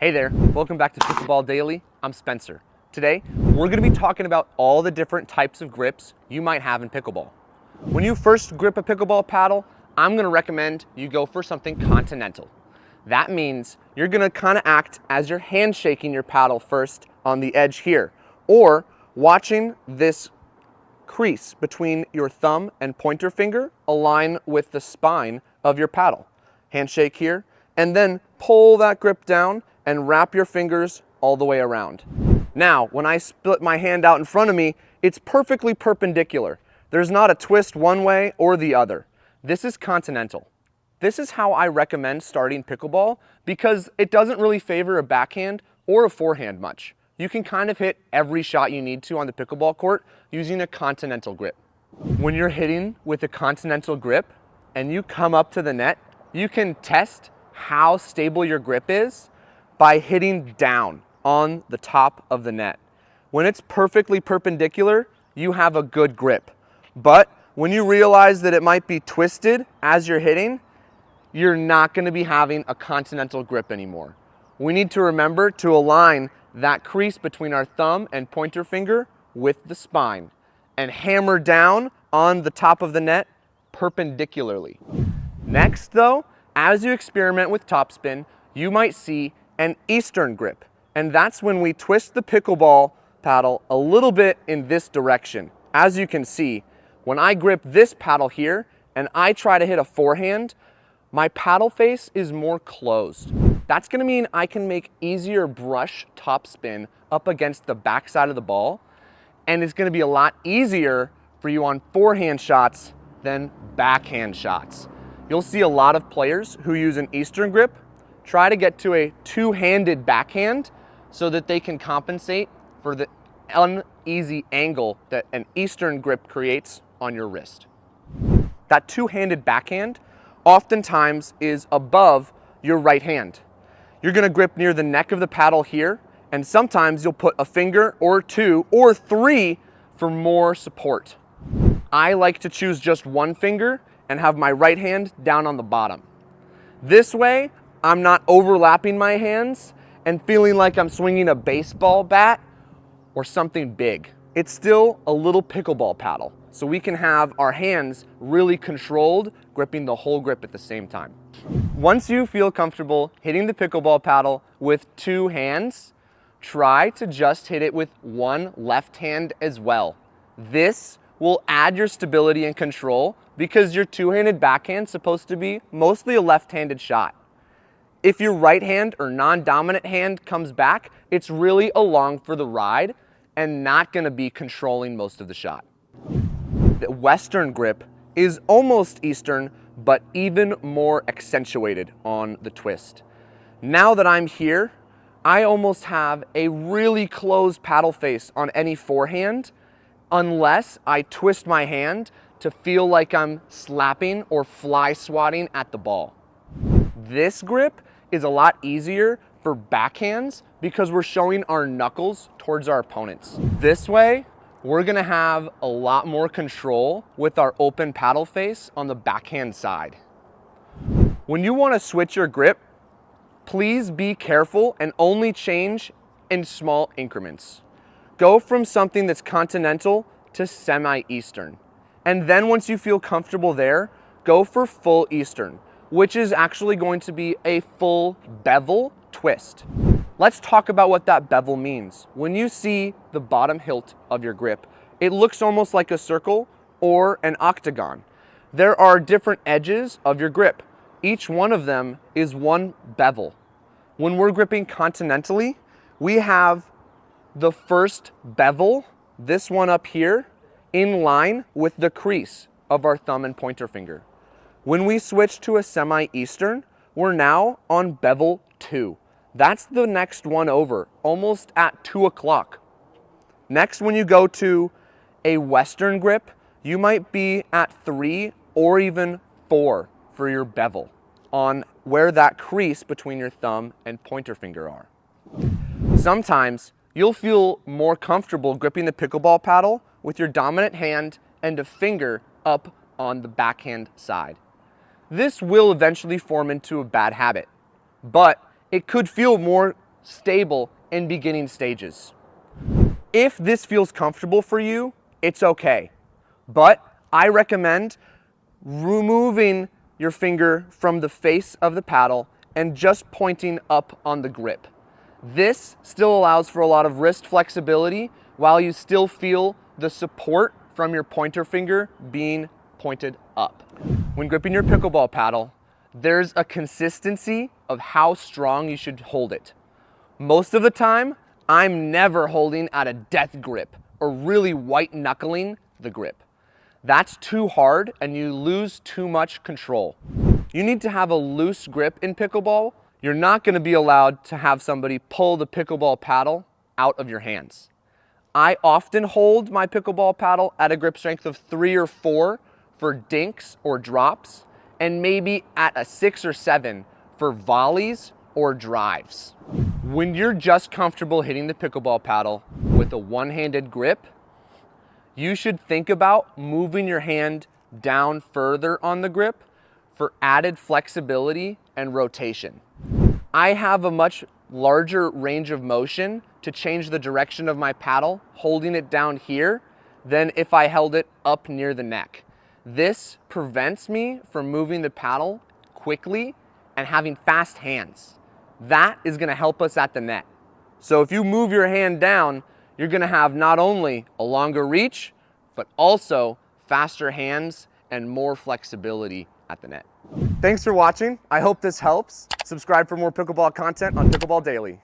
Hey there, welcome back to Pickleball Daily. I'm Spencer. Today, we're going to be talking about all the different types of grips you might have in pickleball. When you first grip a pickleball paddle, I'm going to recommend you go for something continental. That means you're going to kind of act as you're hand shaking your paddle first on the edge here, or watching this crease between your thumb and pointer finger align with the spine of your paddle. Handshake here, and then pull that grip down and wrap your fingers all the way around. Now, when I split my hand out in front of me, it's perfectly perpendicular. There's not a twist one way or the other. This is continental. This is how I recommend starting pickleball because it doesn't really favor a backhand or a forehand much. You can kind of hit every shot you need to on the pickleball court using a continental grip. When you're hitting with a continental grip and you come up to the net, you can test how stable your grip is by hitting down on the top of the net. When it's perfectly perpendicular, you have a good grip. But when you realize that it might be twisted as you're hitting, you're not going to be having a continental grip anymore. We need to remember to align that crease between our thumb and pointer finger with the spine and hammer down on the top of the net perpendicularly. Next though, as you experiment with topspin, you might see an Eastern grip, and that's when we twist the pickleball paddle a little bit in this direction. As you can see, when I grip this paddle here and I try to hit a forehand, my paddle face is more closed. That's going to mean I can make easier brush topspin up against the backside of the ball, and it's going to be a lot easier for you on forehand shots than backhand shots. You'll see a lot of players who use an Eastern grip try to get to a two-handed backhand so that they can compensate for the uneasy angle that an Eastern grip creates on your wrist. That two-handed backhand oftentimes is above your right hand. You're going to grip near the neck of the paddle here, and sometimes you'll put a finger or two or three for more support. I like to choose just one finger and have my right hand down on the bottom. This way, I'm not overlapping my hands and feeling like I'm swinging a baseball bat or something big. It's still a little pickleball paddle, so we can have our hands really controlled, gripping the whole grip at the same time. Once you feel comfortable hitting the pickleball paddle with two hands, try to just hit it with one left hand as well. This will add your stability and control because your two-handed backhand's supposed to be mostly a left-handed shot. If your right hand or non-dominant hand comes back, it's really along for the ride and not going to be controlling most of the shot. The Western grip is almost Eastern, but even more accentuated on the twist. Now that I'm here, I almost have a really closed paddle face on any forehand unless I twist my hand to feel like I'm slapping or fly swatting at the ball. This grip is a lot easier for backhands because we're showing our knuckles towards our opponents. This way, we're gonna have a lot more control with our open paddle face on the backhand side. When you wanna switch your grip, please be careful and only change in small increments. Go from something that's continental to semi-Eastern. And then once you feel comfortable there, go for full Eastern, which is actually going to be a full bevel twist. Let's talk about what that bevel means. When you see the bottom hilt of your grip, it looks almost like a circle or an octagon. There are different edges of your grip. Each one of them is one bevel. When we're gripping continentally, we have the first bevel, this one up here, in line with the crease of our thumb and pointer finger. When we switch to a semi-Eastern, we're now on bevel 2. That's the next one over, almost at 2 o'clock. Next, when you go to a Western grip, you might be at 3 or even 4 for your bevel on where that crease between your thumb and pointer finger are. Sometimes you'll feel more comfortable gripping the pickleball paddle with your dominant hand and a finger up on the backhand side. This will eventually form into a bad habit, but it could feel more stable in beginning stages. If this feels comfortable for you, it's okay. But I recommend removing your finger from the face of the paddle and just pointing up on the grip. This still allows for a lot of wrist flexibility while you still feel the support from your pointer finger being pointed up. When gripping your pickleball paddle, there's a consistency of how strong you should hold it. Most of the time, I'm never holding at a death grip or really white knuckling the grip. That's too hard and you lose too much control. You need to have a loose grip in pickleball. You're not going to be allowed to have somebody pull the pickleball paddle out of your hands. I often hold my pickleball paddle at a grip strength of 3 or 4 for dinks or drops, and maybe at a 6 or 7 for volleys or drives. When you're just comfortable hitting the pickleball paddle with a one-handed grip, you should think about moving your hand down further on the grip for added flexibility and rotation. I have a much larger range of motion to change the direction of my paddle holding it down here than if I held it up near the neck. This prevents me from moving the paddle quickly and having fast hands. That is going to help us at the net. So if you move your hand down, you're going to have not only a longer reach, but also faster hands and more flexibility at the net. Thanks for watching. I hope this helps. Subscribe for more pickleball content on Pickleball Daily.